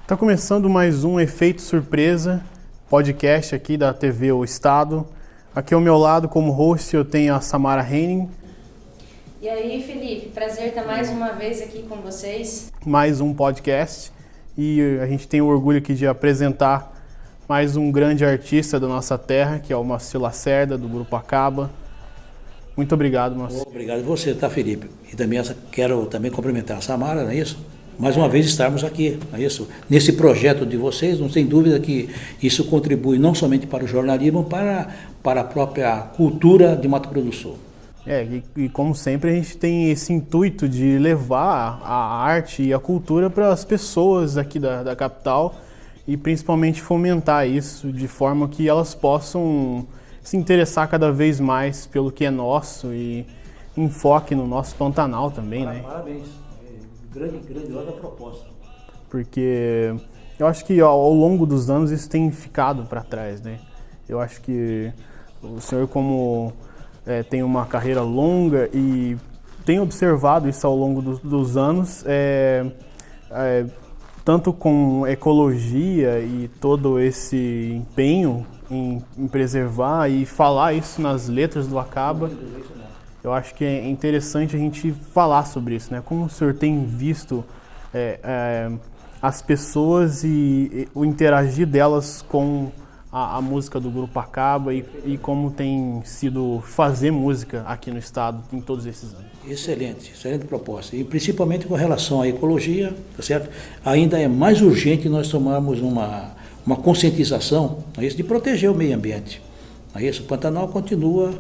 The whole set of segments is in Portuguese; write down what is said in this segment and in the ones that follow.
Está começando mais um Efeito Surpresa, podcast aqui da TV O Estado. Aqui ao meu lado, como host, eu tenho a Samara Henning. E aí, Felipe, prazer estar mais uma vez aqui com vocês. Mais um podcast e a gente tem o orgulho aqui de apresentar mais um grande artista da nossa terra, que é o Moacir Lacerda, do Grupo Acaba. Muito obrigado, Moacir. Obrigado você, tá, Felipe? E também quero também cumprimentar a Samara, não é isso? Mais uma vez estarmos aqui, não é isso? Nesse projeto de vocês, não tem dúvida que isso contribui não somente para o jornalismo, para a própria cultura de Mato Grosso do Sul. E como sempre a gente tem esse intuito de levar a arte e a cultura para as pessoas aqui da capital e principalmente fomentar isso de forma que elas possam se interessar cada vez mais pelo que é nosso e enfoque no nosso Pantanal também, né? Parabéns, grandiosa proposta. Porque eu acho que ao longo dos anos isso tem ficado para trás, né? Eu acho que o senhor como tem uma carreira longa e tem observado isso ao longo dos anos, tanto com ecologia e todo esse empenho em preservar e falar isso nas letras do Acaba. Eu acho que é interessante a gente falar sobre isso, né? Como o senhor tem visto as pessoas e o interagir delas com a música do Grupo Acaba e como tem sido fazer música aqui no estado em todos esses anos. Excelente proposta. E principalmente com relação à ecologia, tá certo? Ainda é mais urgente nós tomarmos uma conscientização, não é isso, de proteger o meio ambiente. Não é isso? O Pantanal continua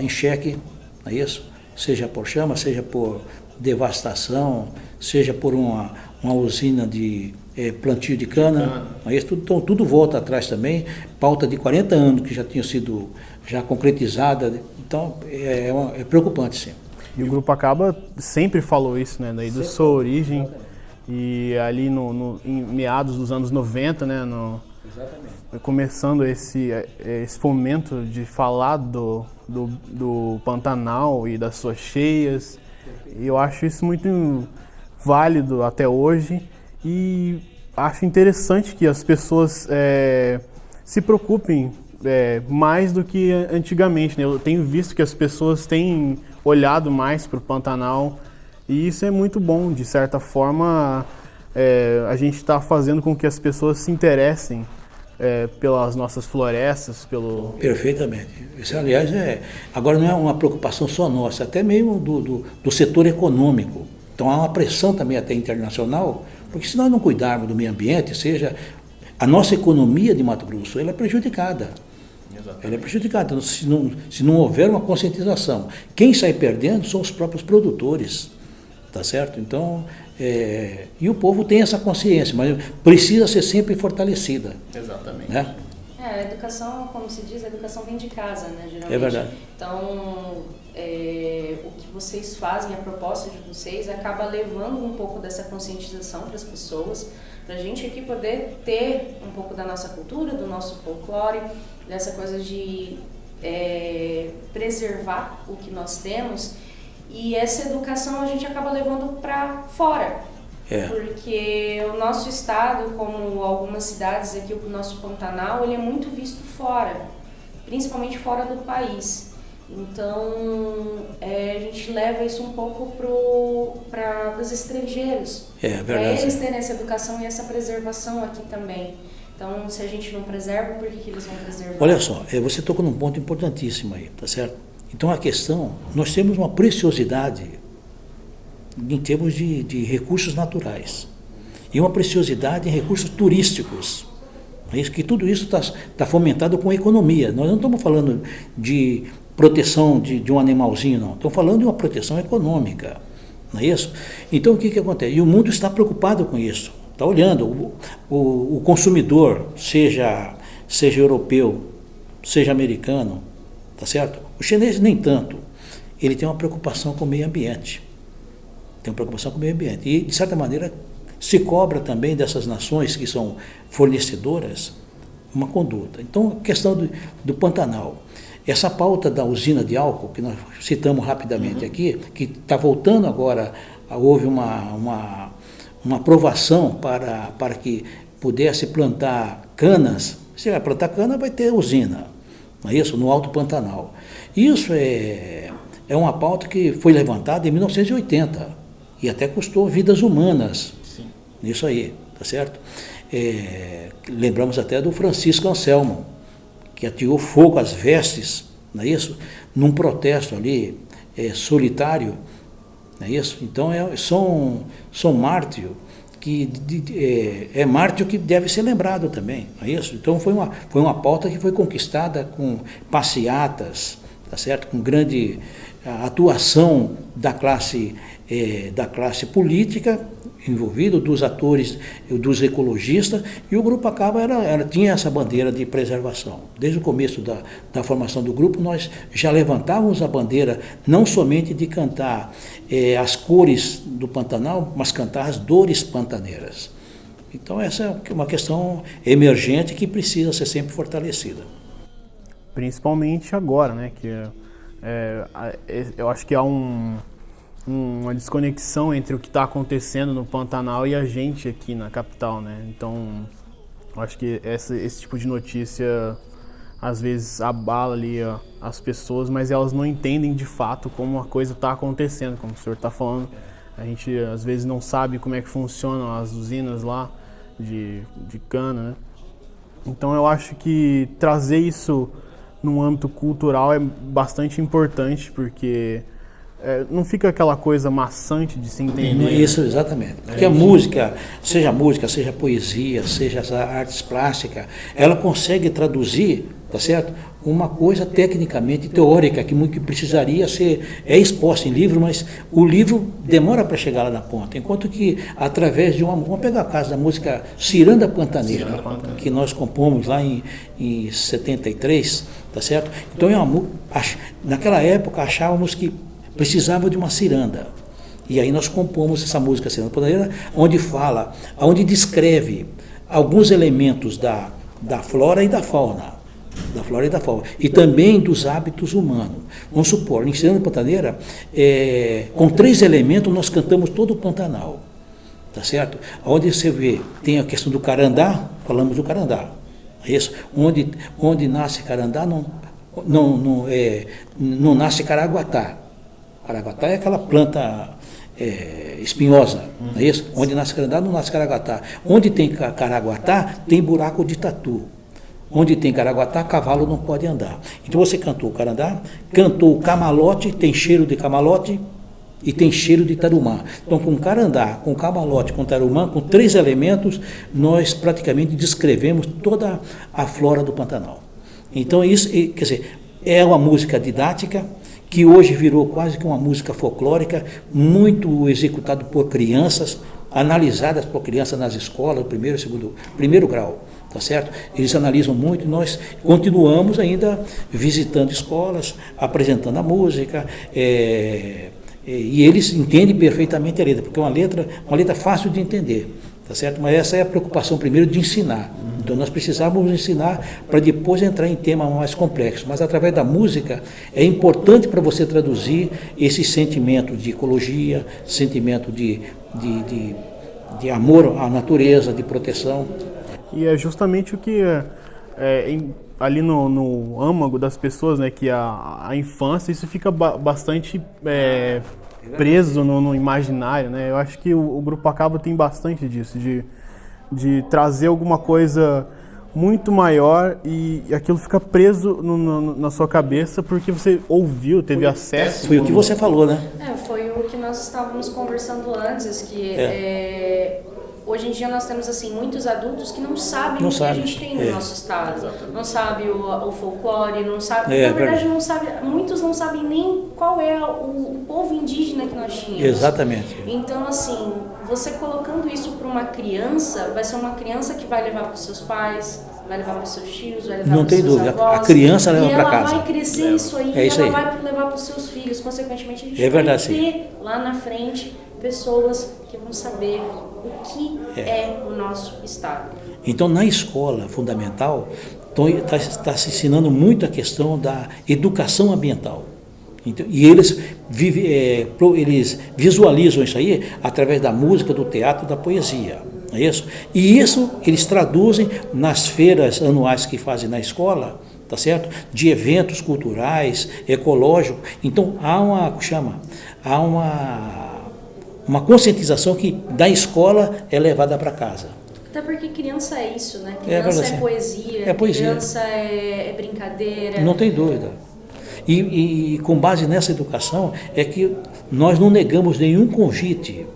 em xeque, não é isso? Seja por chama, seja por devastação, seja por uma usina de plantio de cana, mas tudo volta atrás também, pauta de 40 anos que já tinha sido concretizada, então é preocupante, sim. E o Grupo Acaba sempre falou isso, né, daí da sua origem, exatamente. E ali em meados dos anos 90, né, começando esse fomento de falar do Pantanal e das suas cheias, e eu acho isso muito válido até hoje. E acho interessante que as pessoas se preocupem mais do que antigamente, né? Eu tenho visto que as pessoas têm olhado mais para o Pantanal e isso é muito bom. De certa forma, a gente está fazendo com que as pessoas se interessem pelas nossas florestas, Perfeitamente. Isso, aliás, agora não é uma preocupação só nossa, até mesmo do setor econômico. Então há uma pressão também até internacional, porque se nós não cuidarmos do meio ambiente, seja a nossa economia de Mato Grosso do Sul, ela é prejudicada. Exatamente. Ela é prejudicada. Então, se não houver uma conscientização, quem sai perdendo são os próprios produtores, tá certo? Então, e o povo tem essa consciência, mas precisa ser sempre fortalecida. Exatamente. Né? A educação, como se diz, a educação vem de casa, né, geralmente. É verdade. Então, o que vocês fazem, a proposta de vocês, acaba levando um pouco dessa conscientização para as pessoas, para a gente aqui poder ter um pouco da nossa cultura, do nosso folclore, dessa coisa de preservar o que nós temos, e essa educação a gente acaba levando para fora. Porque o nosso estado, como algumas cidades aqui, o nosso Pantanal, ele é muito visto fora, principalmente fora do país. Então, a gente leva isso um pouco para os estrangeiros, para eles terem essa educação e essa preservação aqui também. Então, se a gente não preserva, por que eles vão preservar? Olha só, você tocou num ponto importantíssimo aí, tá certo? Então, a questão, nós temos uma preciosidade em termos de recursos naturais e uma preciosidade em recursos turísticos. Que tudo isso está fomentado com economia. Nós não estamos falando de proteção de um animalzinho, não. Estamos falando de uma proteção econômica, não é isso? Então, o que acontece? E o mundo está preocupado com isso. Está olhando. O consumidor, seja europeu, seja americano, tá certo? O chinês nem tanto. Ele tem uma preocupação com o meio ambiente. E, de certa maneira, se cobra também dessas nações que são fornecedoras uma conduta. Então, a questão do Pantanal. Essa pauta da usina de álcool, que nós citamos rapidamente aqui, que está voltando agora, houve uma aprovação para que pudesse plantar canas. Se vai plantar cana, vai ter usina, não é isso? No Alto Pantanal. Isso é uma pauta que foi levantada em 1980 e até custou vidas humanas. Sim. Nisso aí, tá certo? Lembramos até do Francisco Anselmo, que atirou fogo às vestes, não é isso? Num protesto ali solitário, não é isso? Então são mártires que é mártir que deve ser lembrado também, não é isso? Então foi uma pauta que foi conquistada com passeatas, tá certo? Com grande atuação da classe política envolvida, dos atores, dos ecologistas, e o Grupo Acaba tinha essa bandeira de preservação. Desde o começo da formação do grupo, nós já levantávamos a bandeira não somente de cantar as cores do Pantanal, mas cantar as dores pantaneiras. Então essa é uma questão emergente que precisa ser sempre fortalecida. Principalmente agora, né, que eu acho que há uma desconexão entre o que está acontecendo no Pantanal e a gente aqui na capital, né? Então, eu acho que esse tipo de notícia às vezes abala ali as pessoas, mas elas não entendem de fato como a coisa está acontecendo, como o senhor está falando. A gente às vezes não sabe como é que funcionam as usinas lá de cana, né? Então eu acho que trazer isso num âmbito cultural é bastante importante, porque não fica aquela coisa maçante de se entender. Isso, exatamente. Porque a música, seja poesia, seja as artes plásticas, ela consegue traduzir, tá certo? Uma coisa tecnicamente teórica que precisaria ser exposta em livro, mas o livro demora para chegar lá na ponta. Enquanto que através de vamos pegar a caso da música Ciranda Pantaneira, que nós compomos lá em 73, tá certo? Então naquela época achávamos que precisava de uma ciranda. E aí nós compomos essa música Ciranda Pantaneira, onde descreve alguns elementos da flora e da fauna. E também dos hábitos humanos. Vamos supor, em Ciranda Pantaneira, com 3 elementos nós cantamos todo o Pantanal. Tá certo? Onde você vê, tem a questão do carandá, falamos do carandá. É isso? Onde nasce carandá, não nasce caraguatá. Caraguatá é aquela planta espinhosa, não é isso? Onde nasce carandá, não nasce caraguatá. Onde tem caraguatá, tem buraco de tatu. Onde tem caraguatá, cavalo não pode andar. Então você cantou o carandá, cantou o camalote, tem cheiro de camalote e tem cheiro de tarumã. Então com carandá, com camalote, com tarumã, com 3 elementos, nós praticamente descrevemos toda a flora do Pantanal. Então isso, quer dizer, é uma música didática, que hoje virou quase que uma música folclórica, muito executada por crianças, analisadas por crianças nas escolas, primeiro grau, tá certo? Eles analisam muito, nós continuamos ainda visitando escolas, apresentando a música, e eles entendem perfeitamente a letra, porque é uma letra fácil de entender, tá certo? Mas essa é a preocupação primeiro de ensinar. Então nós precisávamos ensinar para depois entrar em tema mais complexo. Mas através da música é importante para você traduzir esse sentimento de ecologia, sentimento de amor à natureza, de proteção. E é justamente o que ali no âmago das pessoas, né, que a infância, isso fica bastante preso no imaginário, né? Eu acho que o Grupo Acaba tem bastante disso, de trazer alguma coisa muito maior e aquilo fica preso na sua cabeça porque você ouviu, teve acesso. Foi o que você falou, né? Foi o que nós estávamos conversando antes, que hoje em dia nós temos assim muitos adultos que não sabem o que a gente tem no nosso estado. Exatamente. Não sabe o folclore, não sabe, na verdade não sabe, muitos não sabem nem qual é o povo indígena que nós tínhamos. Exatamente. Então assim, você colocando isso para uma criança, vai ser uma criança que vai levar para os seus pais, vai levar para os seus tios, vai levar para os seus avós. Não tem dúvida, a criança leva para casa. E ela vai crescer isso aí, e ela vai levar para os seus filhos, consequentemente a gente vai ter lá na frente pessoas que vão saber o que é o nosso estado. Então, na escola fundamental, Então está se ensinando muito a questão da educação ambiental. Então, e eles visualizam isso aí através da música, do teatro, da poesia. Não é isso? E isso eles traduzem nas feiras anuais que fazem na escola, tá certo? De eventos culturais, ecológicos. Então há uma conscientização que da escola é levada para casa. Até porque criança é isso, né? Criança é poesia, criança é brincadeira. Não tem dúvida. E com base nessa educação é que nós não negamos nenhum convite,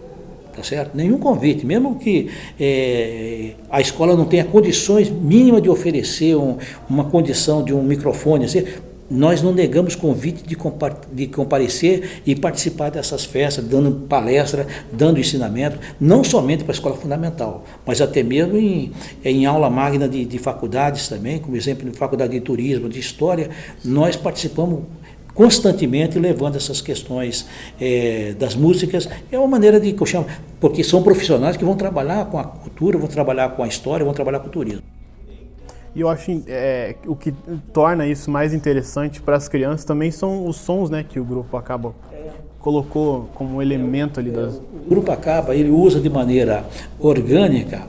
tá certo? Nenhum convite, mesmo que a escola não tenha condições mínimas de oferecer uma condição de um microfone, assim, nós não negamos convite de comparecer e participar dessas festas, dando palestra, dando ensinamento, não somente para a escola fundamental, mas até mesmo em aula magna de faculdades também, como exemplo, de faculdade de turismo, de história, nós participamos constantemente levando essas questões das músicas. É uma maneira que eu chamo, porque são profissionais que vão trabalhar com a cultura, vão trabalhar com a história, vão trabalhar com o turismo. E eu acho o que torna isso mais interessante para as crianças também são os sons, né, que o Grupo Acaba colocou como elemento ali das... O Grupo Acaba, ele usa de maneira orgânica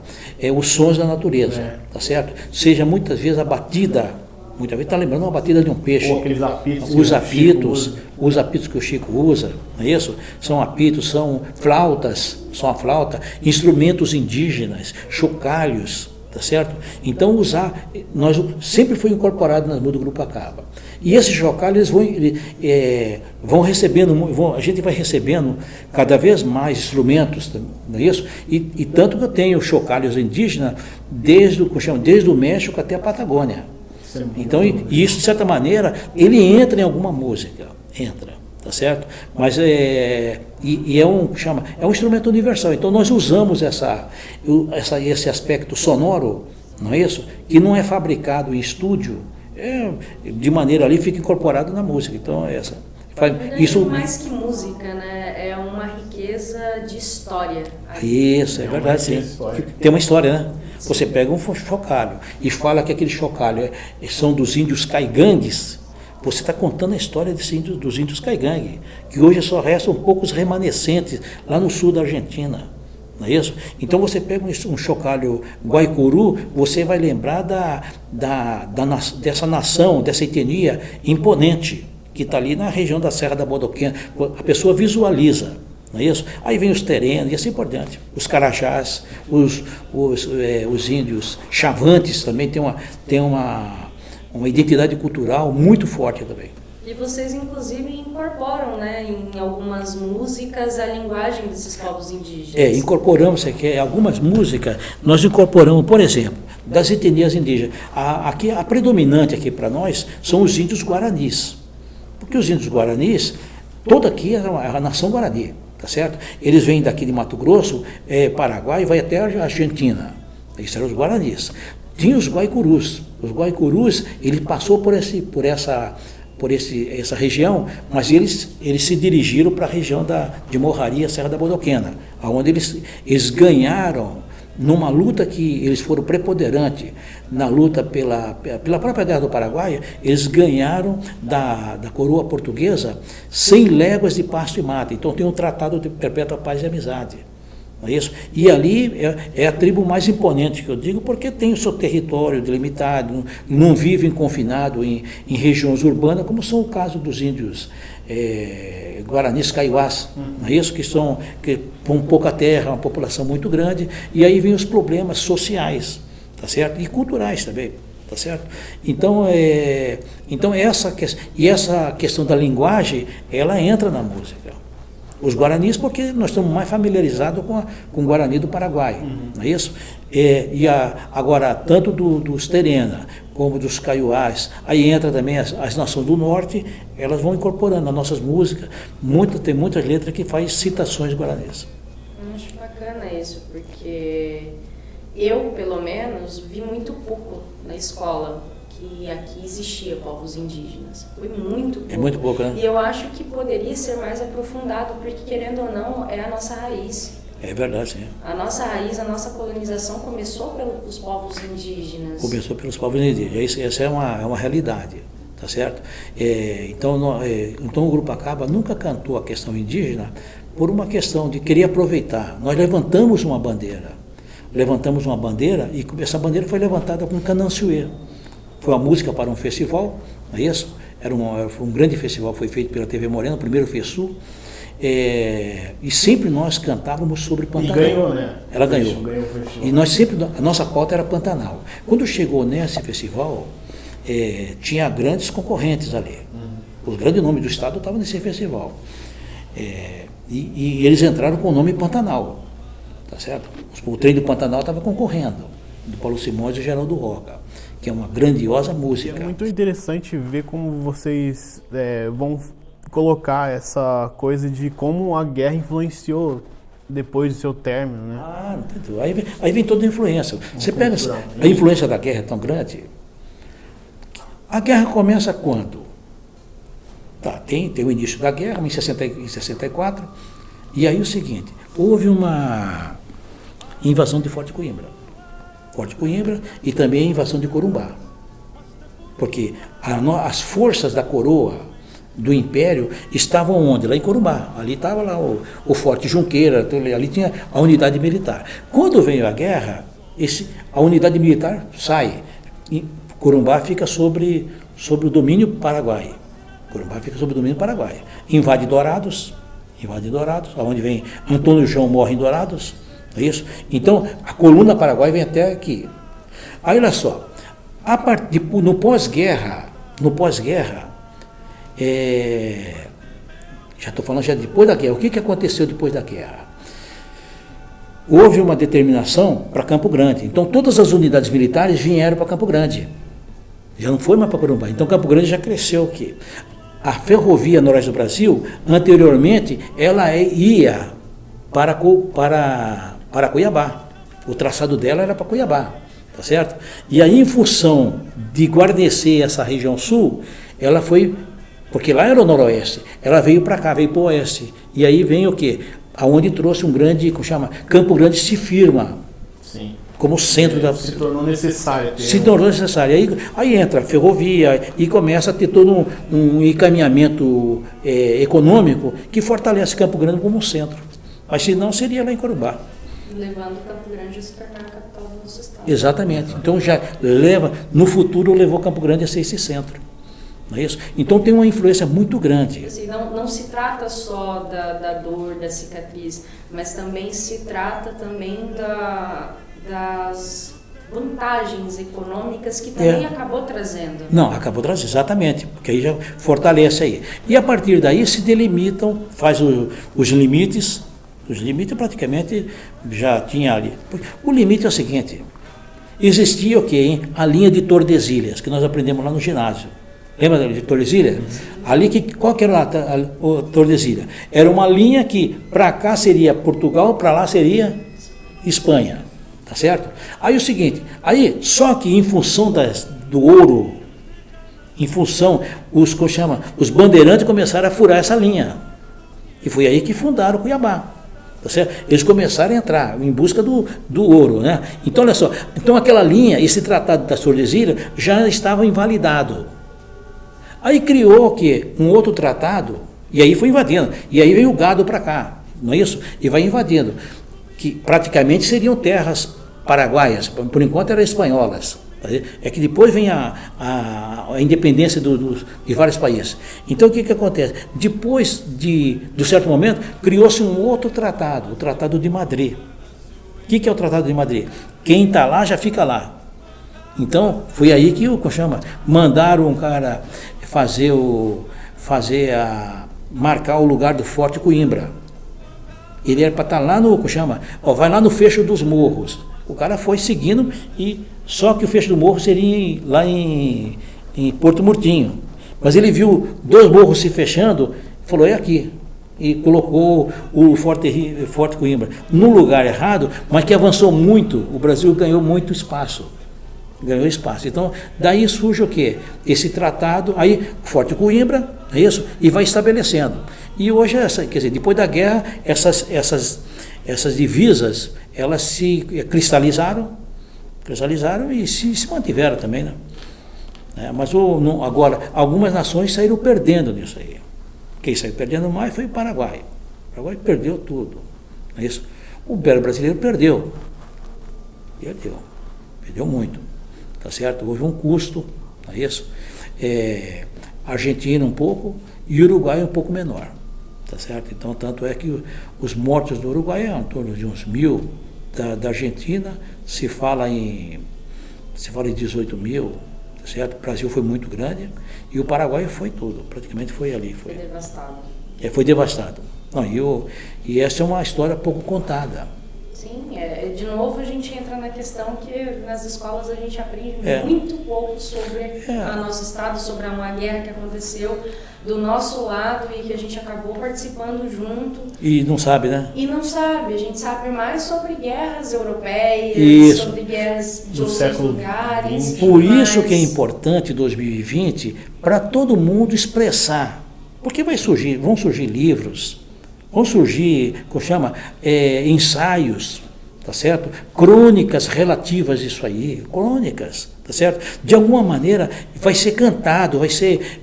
os sons da natureza, tá certo? Seja muitas vezes a batida, muitas vezes está lembrando uma batida de um peixe. Ou aqueles apitos. Os apitos que o Chico usa, não é isso? São apitos, são flautas, são a flauta, instrumentos indígenas, chocalhos, tá certo? Então nós sempre foi incorporado nas músicas do Grupo Acaba. E esses chocalhos vão recebendo, a gente vai recebendo cada vez mais instrumentos, não é isso? E tanto que eu tenho chocalhos indígenas desde o México até a Patagônia. Então, isso de certa maneira, ele entra em alguma música, tá certo? Mas é um instrumento universal. Então nós usamos esse aspecto sonoro, não é isso? Que não é fabricado em estúdio, de maneira ali fica incorporado na música. Então isso mais que música, né? É uma riqueza de história. Isso, é verdade, sim. Tem uma história, né? Você pega um chocalho e fala que aquele chocalho são dos índios caigangues. Você está contando a história dos índios caigangue, que hoje só restam poucos remanescentes lá no sul da Argentina, não é isso? Então você pega um chocalho guaicuru, você vai lembrar dessa nação, dessa etnia imponente, que está ali na região da Serra da Bodoquena. A pessoa visualiza, não é isso? Aí vem os terenos e assim por diante. Os carajás, os índios chavantes também tem uma identidade cultural muito forte também. E vocês, inclusive, incorporam, né, em algumas músicas a linguagem desses povos indígenas. Incorporamos algumas músicas, nós incorporamos, por exemplo, das etnias indígenas. A predominante aqui para nós são os índios guaranis. Porque os índios guaranis, toda aqui é a nação guarani, tá certo? Eles vêm daqui de Mato Grosso, Paraguai, e vai até a Argentina. Esses eram os guaranis. Tinha os guaicurus. Os guaicurus, ele passou por essa região, mas eles se dirigiram para a região de Morraria, Serra da Bodoquena, onde eles ganharam numa luta que eles foram preponderantes, na luta pela própria Guerra do Paraguai. Eles ganharam da coroa portuguesa 100 léguas de pasto e mata. Então tem um tratado de perpétua paz e amizade. Não é isso? E ali é a tribo mais imponente que eu digo, porque tem o seu território delimitado, não vivem confinados em regiões urbanas, como são o caso dos índios guaranis caiuás, não é isso? Que com pouca terra, uma população muito grande, e aí vem os problemas sociais, tá certo? E culturais também, tá certo? Então essa questão da linguagem, ela entra na música. Os guaranis, porque nós estamos mais familiarizados com o Guarani do Paraguai, não é isso? Agora, tanto dos Terena como dos Caiuás, aí entra também as nações do norte, elas vão incorporando nas nossas músicas, tem muitas letras que fazem citações guaranis. Acho bacana isso, porque eu, pelo menos, vi muito pouco na escola que aqui existia povos indígenas. Foi muito pouco. É muito pouco, né? E eu acho que poderia ser mais aprofundado, porque, querendo ou não, é a nossa raiz. É verdade, sim. A nossa raiz, a nossa colonização começou pelos povos indígenas. Começou pelos povos indígenas. Essa é uma realidade, tá certo? Então o Grupo Acaba nunca cantou a questão indígena por uma questão de querer aproveitar. Nós levantamos uma bandeira. E essa bandeira foi levantada com Canançuê. Foi uma música para um festival, não é isso? Foi um grande festival, foi feito pela TV Morena, o primeiro FESU. E sempre nós cantávamos sobre Pantanal. E ganhou, né? Ela ganhou. E nós sempre, a nossa pauta era Pantanal. Quando chegou nesse festival, tinha grandes concorrentes ali. Os grandes nomes do estado estavam nesse festival. E eles entraram com o nome Pantanal. Tá certo? O trem do Pantanal estava concorrendo, do Paulo Simões e Geraldo Roca, que é uma grandiosa música. É muito interessante ver como vocês vão colocar essa coisa de como a guerra influenciou depois do seu término, né? Aí vem toda a influência. Você pega a influência da guerra é tão grande. A guerra começa quando? Tem o início da guerra, em 64, e aí o seguinte, houve uma invasão de Forte Coimbra. E também a invasão de Corumbá. Porque as forças da coroa do Império estavam onde? Lá em Corumbá. Ali estava lá o Forte Junqueira, ali tinha a unidade militar. Quando veio a guerra, a unidade militar sai. E Corumbá fica sobre o domínio paraguaio. Invade Dourados, aonde vem Antônio João morre em Dourados. É isso? Então, a coluna paraguaia vem até aqui. Aí, olha só, no pós-guerra, já estou falando já depois da guerra, o que aconteceu depois da guerra? Houve uma determinação para Campo Grande, então todas as unidades militares vieram para Campo Grande, já não foi mais para Corumbá, então Campo Grande já cresceu aqui. A ferrovia Noroeste do Brasil, anteriormente, ela ia para Cuiabá. O traçado dela era para Cuiabá, tá certo? E aí, em função de guarnecer essa região sul, ela foi, porque lá era o noroeste, ela veio para cá, veio para o oeste. E aí vem o quê? Aonde trouxe um grande, como chama? Campo Grande se firma. Sim. Como centro da... Se tornou necessário. Aí entra a ferrovia e começa a ter todo um encaminhamento econômico que fortalece Campo Grande como centro. Mas se não, seria lá em Corumbá. Levando Campo Grande a se tornar a capital do nosso estado. Exatamente. Então no futuro levou Campo Grande a ser esse centro. Não é isso? Então tem uma influência muito grande. Assim, não se trata só da dor, da cicatriz, mas também se trata também das vantagens econômicas que também acabou trazendo. Não, acabou trazendo, exatamente, porque aí já fortalece aí. E a partir daí se delimitam, faz os limites praticamente já tinha ali. O limite é o seguinte, existia a linha de Tordesilhas, que nós aprendemos lá no ginásio. Lembra de Tordesilhas? Ali, qual que era a Tordesilhas? Era uma linha que para cá seria Portugal, para lá seria Espanha. Tá certo? Aí o seguinte, só que em função do ouro, os bandeirantes começaram a furar essa linha. E foi aí que fundaram Cuiabá. Tá certo? Eles começaram a entrar em busca do ouro, né? Então, olha só, aquela linha, esse tratado da Tordesilhas já estava invalidado. Aí criou o quê? Um outro tratado, e aí foi invadindo. E aí veio o gado para cá, não é isso? E vai invadindo. Que praticamente seriam terras paraguaias, por enquanto eram espanholas. É que depois vem a independência de vários países. Então o que acontece? Depois de certo momento, criou-se um outro tratado, o Tratado de Madrid. O que é o Tratado de Madrid? Quem está lá já fica lá. Então foi aí que mandaram um cara marcar o lugar do Forte Coimbra. Ele era para estar lá vai lá no Fecho dos Morros. O cara foi seguindo, só que o Fecho do Morro seria lá em Porto Murtinho. Mas ele viu 2 morros se fechando, falou, é aqui. E colocou o Forte Coimbra no lugar errado, mas que avançou muito. O Brasil ganhou muito espaço. Então, daí surge o quê? Esse tratado, aí Forte Coimbra, é isso? E vai estabelecendo. E hoje, quer dizer, depois da guerra, essas divisas, elas se cristalizaram e se mantiveram também, né? Mas agora, algumas nações saíram perdendo nisso aí. Quem saiu perdendo mais foi o Paraguai. O Paraguai perdeu tudo. Não é isso? O brasileiro perdeu muito, tá certo? Houve um custo, não é isso? Argentina um pouco e Uruguai um pouco menor, tá certo? Então, tanto é que os mortos do Uruguai é em torno de uns 1.000, da Argentina se fala em 18 mil, tá certo? O Brasil foi muito grande e o Paraguai foi tudo, praticamente foi ali. Foi devastado. Foi devastado. Não, e essa é uma história pouco contada. Sim, de novo a gente entra na questão que nas escolas a gente aprende muito pouco sobre o nosso estado, sobre uma guerra que aconteceu do nosso lado e que a gente acabou participando junto. E não sabe, né? E não sabe, a gente sabe mais sobre guerras europeias, sobre guerras de outros lugares. Por isso que é importante 2020 para todo mundo expressar, porque vão surgir livros, vão surgir, como chama, ensaios, tá certo? Crônicas relativas a isso aí, crônicas, tá certo? De alguma maneira vai ser cantado, vai ser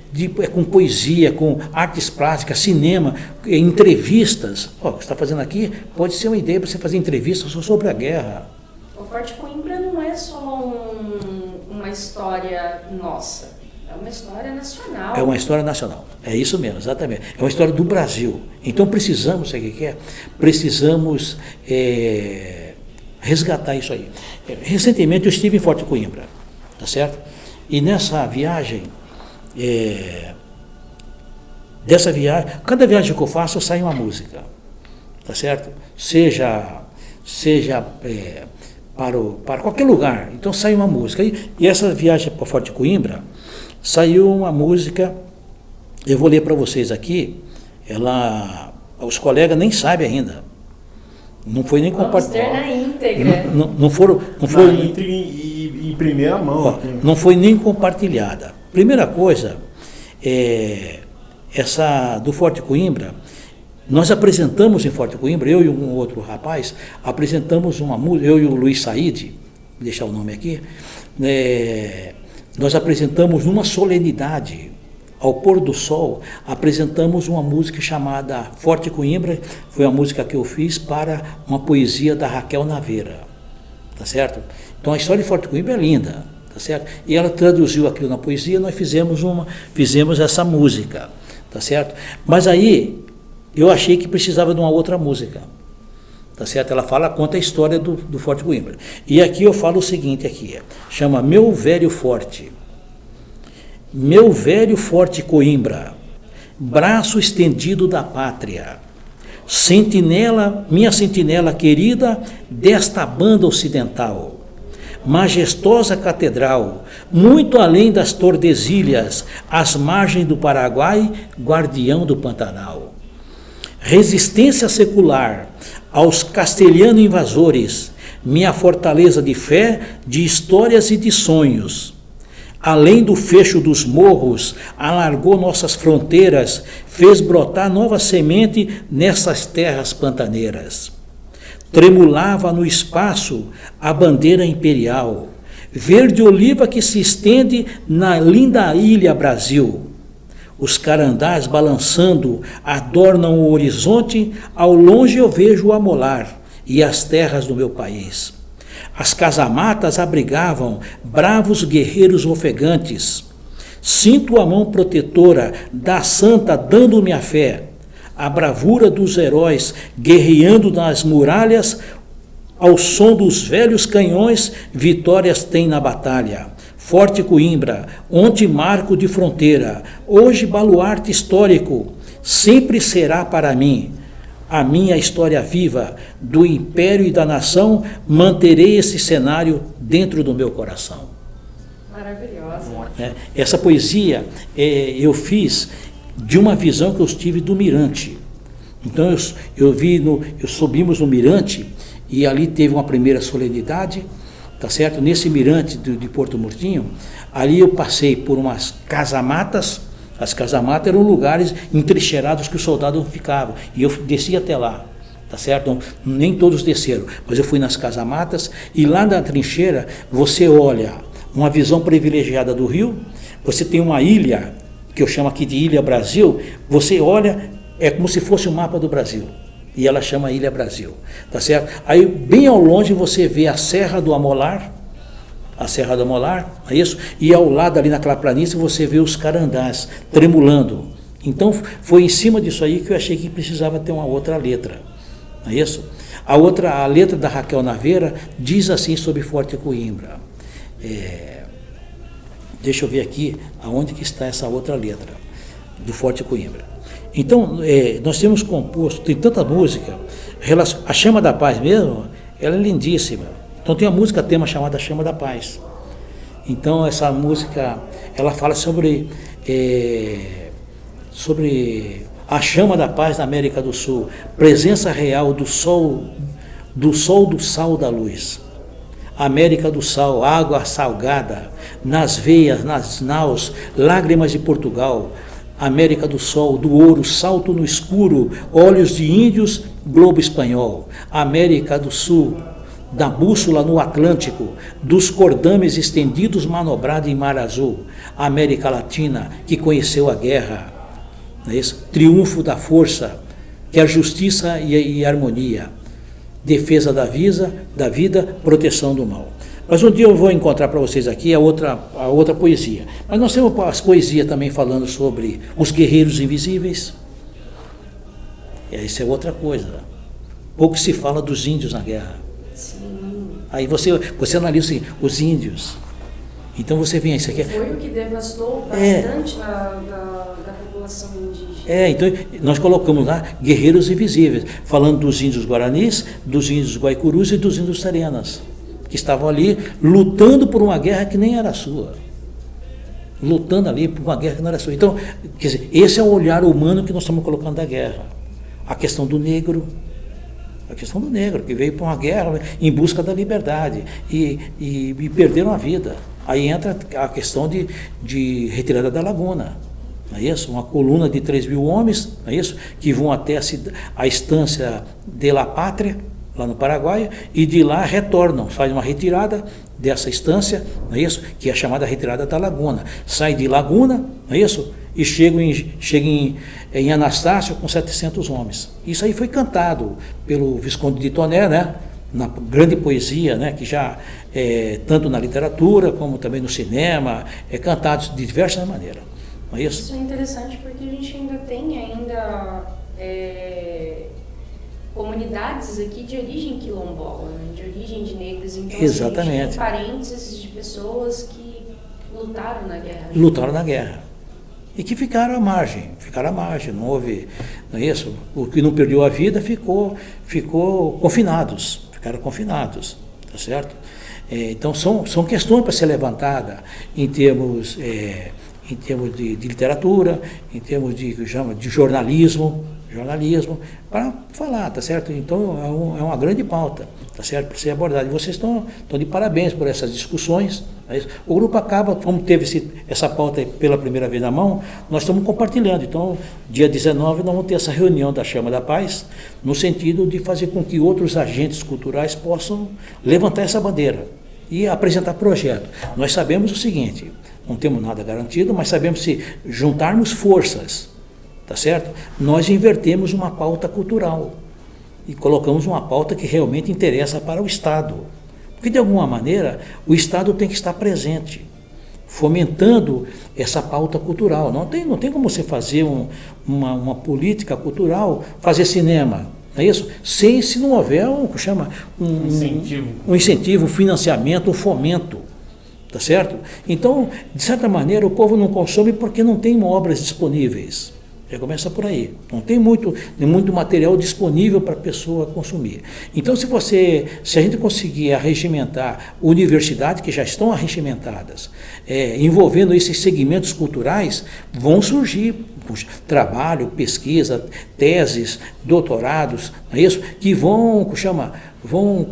com poesia, com artes plásticas, cinema, entrevistas. O que você está fazendo aqui pode ser uma ideia para você fazer entrevistas sobre a guerra. O Forte Coimbra não é só uma história nossa. É uma história nacional. É uma história nacional, é isso mesmo, exatamente. É uma história do Brasil. Então precisamos, sabe o que é? Precisamos resgatar isso aí. Recentemente eu estive em Forte Coimbra, tá certo? E nessa viagem, cada viagem que eu faço sai uma música, tá certo? Seja para qualquer lugar, então sai uma música. E essa viagem para Forte Coimbra, saiu uma música, eu vou ler para vocês aqui, os colegas nem sabem ainda, não foi nem compartilhado. Vamos ter na íntegra. Não foi em primeira mão. Não foi nem compartilhada. Primeira coisa, essa do Forte Coimbra, nós apresentamos em Forte Coimbra, eu e um outro rapaz, apresentamos uma música, eu e o Luiz Said, vou deixar o nome aqui, nós apresentamos numa solenidade, ao pôr do sol, apresentamos uma música chamada Forte Coimbra, foi a música que eu fiz para uma poesia da Raquel Naveira, tá certo? Então a história de Forte Coimbra é linda, tá certo? E ela traduziu aquilo na poesia, nós fizemos essa música, tá certo? Mas aí, eu achei que precisava de uma outra música, tá certo? Ela conta a história do Forte Coimbra. E aqui eu falo o seguinte aqui, chama Meu Velho Forte. Meu velho Forte Coimbra, braço estendido da pátria, minha sentinela querida desta banda ocidental, majestosa catedral, muito além das Tordesilhas, às margens do Paraguai, guardião do Pantanal. Resistência secular aos castelhanos invasores, minha fortaleza de fé, de histórias e de sonhos. Além do fecho dos morros, alargou nossas fronteiras, fez brotar nova semente nessas terras pantaneiras. Tremulava no espaço a bandeira imperial, verde oliva que se estende na linda ilha Brasil. Os carandás balançando adornam o horizonte, ao longe eu vejo o amolar e as terras do meu país. As casamatas abrigavam bravos guerreiros ofegantes. Sinto a mão protetora da santa dando-me a fé, a bravura dos heróis guerreando nas muralhas, ao som dos velhos canhões, vitórias tem na batalha. Forte Coimbra, ontem marco de fronteira, hoje baluarte histórico, sempre será para mim. A minha história viva do império e da nação, manterei esse cenário dentro do meu coração. Maravilhosa. Essa poesia eu fiz de uma visão que eu tive do Mirante. Então subimos no Mirante e ali teve uma primeira solenidade, tá certo? Nesse Mirante de Porto Murtinho, ali eu passei por umas casamatas As casamatas eram lugares entrincheirados que os soldados ficavam. E eu desci até lá, tá certo? Então, nem todos desceram, mas eu fui nas casamatas e lá na trincheira você olha uma visão privilegiada do rio, você tem uma ilha, que eu chamo aqui de Ilha Brasil, você olha, é como se fosse o mapa do Brasil. E ela chama Ilha Brasil, tá certo? Aí bem ao longe você vê a Serra do Amolar, é isso? E ao lado ali naquela planície você vê os carandás tremulando. Então foi em cima disso aí que eu achei que precisava ter uma outra letra, não é isso? A letra da Raquel Naveira diz assim sobre Forte Coimbra. Deixa eu ver aqui aonde que está essa outra letra do Forte Coimbra. Então nós temos composto, tem tanta música, a Chama da Paz mesmo, ela é lindíssima. Então tem uma música tema chamada Chama da Paz. Então essa música, ela fala sobre a chama da paz na América do Sul, presença real do sol, do sal, da luz. América do Sal, água salgada, nas veias, nas naus, lágrimas de Portugal. América do Sol, do ouro, salto no escuro, olhos de índios, globo espanhol. América do Sul, da bússola no Atlântico, dos cordames estendidos manobrado em mar azul. América Latina, que conheceu a guerra, não é isso? Triunfo da força, que é justiça e harmonia. Defesa da vida, proteção do mal. Mas um dia eu vou encontrar para vocês aqui a outra poesia. Mas nós temos as poesias também falando sobre os guerreiros invisíveis. Isso é outra coisa. Pouco se fala dos índios na guerra. Sim. Aí você analisa assim, os índios. Então você vê isso aqui. Foi o que devastou bastante da população indígena. Então nós colocamos lá guerreiros invisíveis, falando dos índios guaranis, dos índios guaicurus e dos índios tarenas, que estavam ali lutando por uma guerra que nem era sua. Lutando ali por uma guerra que não era sua. Então, quer dizer, esse é o olhar humano que nós estamos colocando da guerra. A questão do negro, que veio para uma guerra em busca da liberdade e perderam a vida. Aí entra a questão de retirada da laguna, não é isso? Uma coluna de 3.000 homens, não é isso? Que vão até a estância de La Pátria, lá no Paraguai, e de lá retornam, fazem uma retirada dessa estância, não é isso? Que é a chamada retirada da laguna. Sai de Laguna, não é isso? E chegam em Anastácio com 700 homens. Isso aí foi cantado pelo Visconde de Tonnerre, né? Na grande poesia, né? Que já, tanto na literatura como também no cinema, cantado de diversas maneiras. Não é isso? Isso é interessante porque a gente ainda tem comunidades aqui de origem quilombola, né? De origem de negros. Então, exatamente. A gente tem parênteses de pessoas que lutaram na guerra. Lutaram na guerra. E que ficaram à margem, não houve, não é isso? O que não perdeu a vida ficaram confinados, tá certo? Então são questões para ser levantada em termos de literatura, em termos de jornalismo, para falar, tá certo? Então é uma grande pauta, tá certo? Para ser abordada. E vocês estão de parabéns por essas discussões. O grupo acaba, como teve essa pauta pela primeira vez na mão, nós estamos compartilhando. Então, dia 19, nós vamos ter essa reunião da Chama da Paz, no sentido de fazer com que outros agentes culturais possam levantar essa bandeira e apresentar projeto. Nós sabemos o seguinte, não temos nada garantido, mas sabemos se juntarmos forças, tá certo? Nós invertemos uma pauta cultural e colocamos uma pauta que realmente interessa para o Estado. Porque, de alguma maneira, o Estado tem que estar presente, fomentando essa pauta cultural. Não tem como você fazer uma política cultural, fazer cinema, não é isso? Se não houver um incentivo, um financiamento, um fomento. Tá certo? Então, de certa maneira, o povo não consome porque não tem obras disponíveis. Já começa por aí. Não tem muito material disponível para a pessoa consumir. Então, se a gente conseguir arregimentar universidades que já estão arregimentadas, envolvendo esses segmentos culturais, vão surgir trabalho, pesquisa, teses, doutorados, não é isso? Que vão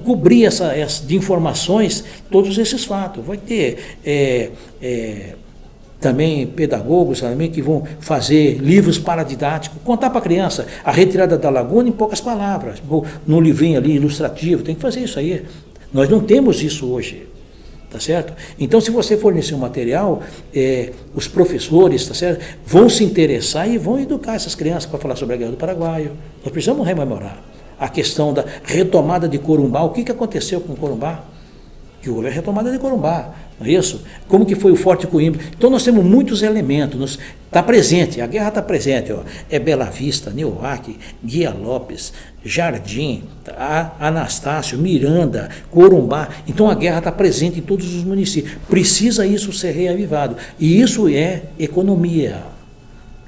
cobrir de informações todos esses fatos. Vai ter também pedagogos também que vão fazer livros paradidáticos, contar para a criança a retirada da laguna em poucas palavras, no livrinho ali ilustrativo, tem que fazer isso aí. Nós não temos isso hoje, tá certo? Então, se você fornecer um material, os professores, tá certo, vão se interessar e vão educar essas crianças para falar sobre a Guerra do Paraguai. Nós precisamos rememorar a questão da retomada de Corumbá. O que aconteceu com Corumbá? Que houve a retomada de Corumbá, não é isso? Como que foi o Forte Coimbra? Então nós temos muitos elementos, está presente, a guerra está presente, ó. É Bela Vista, Nioaque, Guia Lopes, Jardim, Anastácio, Miranda, Corumbá. Então a guerra está presente em todos os municípios. Precisa isso ser reavivado. E isso é economia.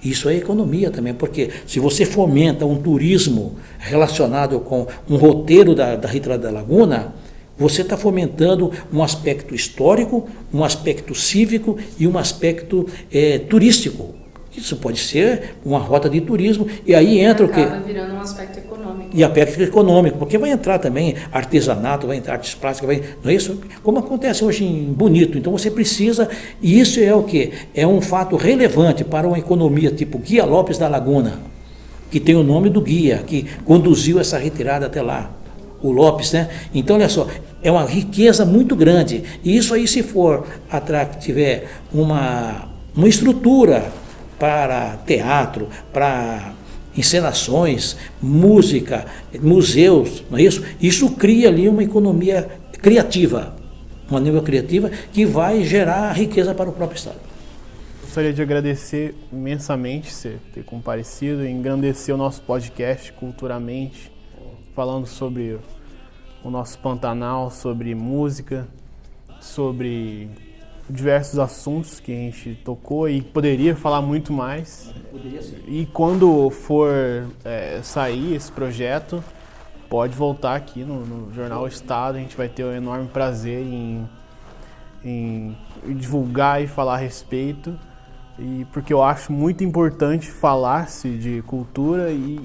Isso é economia também, porque se você fomenta um turismo relacionado com um roteiro da retirada da laguna, você está fomentando um aspecto histórico, um aspecto cívico e um aspecto turístico. Isso pode ser uma rota de turismo, e aí entra o quê? Acaba virando um aspecto econômico. E aspecto econômico, porque vai entrar também artesanato, vai entrar artes plásticas, não é isso? Como acontece hoje em Bonito. Então você precisa, e isso é o quê? É um fato relevante para uma economia tipo Guia Lopes da Laguna, que tem o nome do guia, que conduziu essa retirada até lá. O Lopes, né? Então, olha só, é uma riqueza muito grande. E isso aí, se tiver uma estrutura para teatro, para encenações, música, museus, não é isso? Isso cria ali uma economia criativa, uma nível criativa que vai gerar riqueza para o próprio Estado. Gostaria de agradecer imensamente você ter comparecido e engrandecer o nosso podcast Culturamente, falando sobre o nosso Pantanal, sobre música, sobre diversos assuntos que a gente tocou e poderia falar muito mais. Poderia ser. E quando for sair esse projeto, pode voltar aqui no Jornal Estado, a gente vai ter um enorme prazer em divulgar e falar a respeito. E porque eu acho muito importante falar-se de cultura e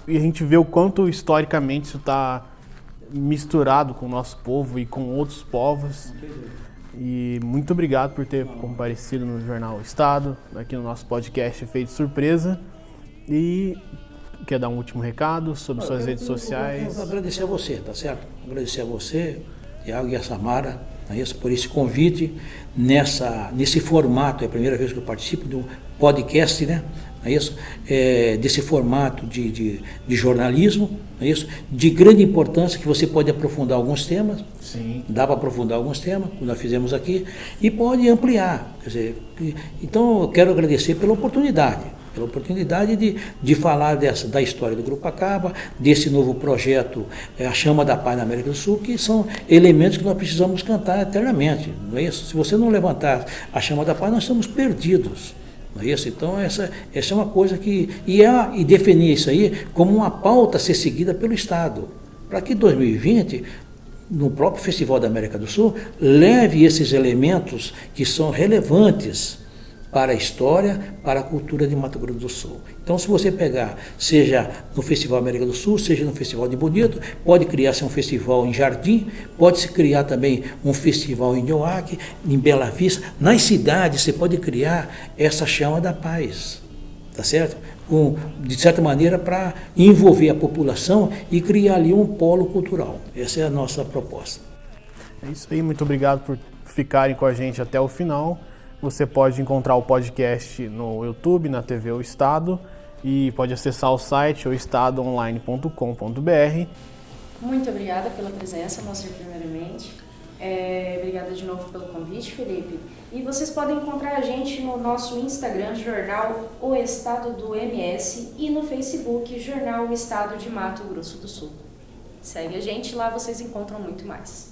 a gente vê o quanto historicamente isso está misturado com o nosso povo e com outros povos. E muito obrigado por ter comparecido no Jornal Estado, aqui no nosso podcast Efeito Surpresa. E quer dar um último recado sobre suas redes sociais? Eu agradecer a você, tá certo? Agradecer a você, Tiago e a Samara, não é isso? Por esse convite nesse formato. É a primeira vez que eu participo do podcast, né? Não é isso? Desse formato de jornalismo, não é isso? De grande importância, que você pode aprofundar alguns temas. Sim. Dá para aprofundar alguns temas, como nós fizemos aqui, e pode ampliar. Quer dizer, então eu quero agradecer pela oportunidade de falar da história do Grupo Acaba, desse novo projeto, a Chama da Paz na América do Sul, que são elementos que nós precisamos cantar eternamente, não é isso? Se você não levantar a Chama da Paz, nós estamos perdidos, não é isso? Então essa é uma coisa que, e definir isso aí como uma pauta a ser seguida pelo Estado, para que 2020, no próprio Festival da América do Sul, leve esses elementos que são relevantes para a história, para a cultura de Mato Grosso do Sul. Então, se você pegar, seja no Festival América do Sul, seja no Festival de Bonito, pode criar-se um festival em Jardim, pode-se criar também um festival em Nioaque, em Bela Vista. Nas cidades, você pode criar essa Chama da Paz, tá certo? De certa maneira, para envolver a população e criar ali um polo cultural. Essa é a nossa proposta. É isso aí, muito obrigado por ficarem com a gente até o final. Você pode encontrar o podcast no YouTube, na TV O Estado, e pode acessar o site oestadoonline.com.br. Muito obrigada pela presença, Moacir, primeiramente. Obrigada de novo pelo convite, Felipe. E vocês podem encontrar a gente no nosso Instagram, Jornal O Estado do MS, e no Facebook, Jornal O Estado de Mato Grosso do Sul. Segue a gente, lá vocês encontram muito mais.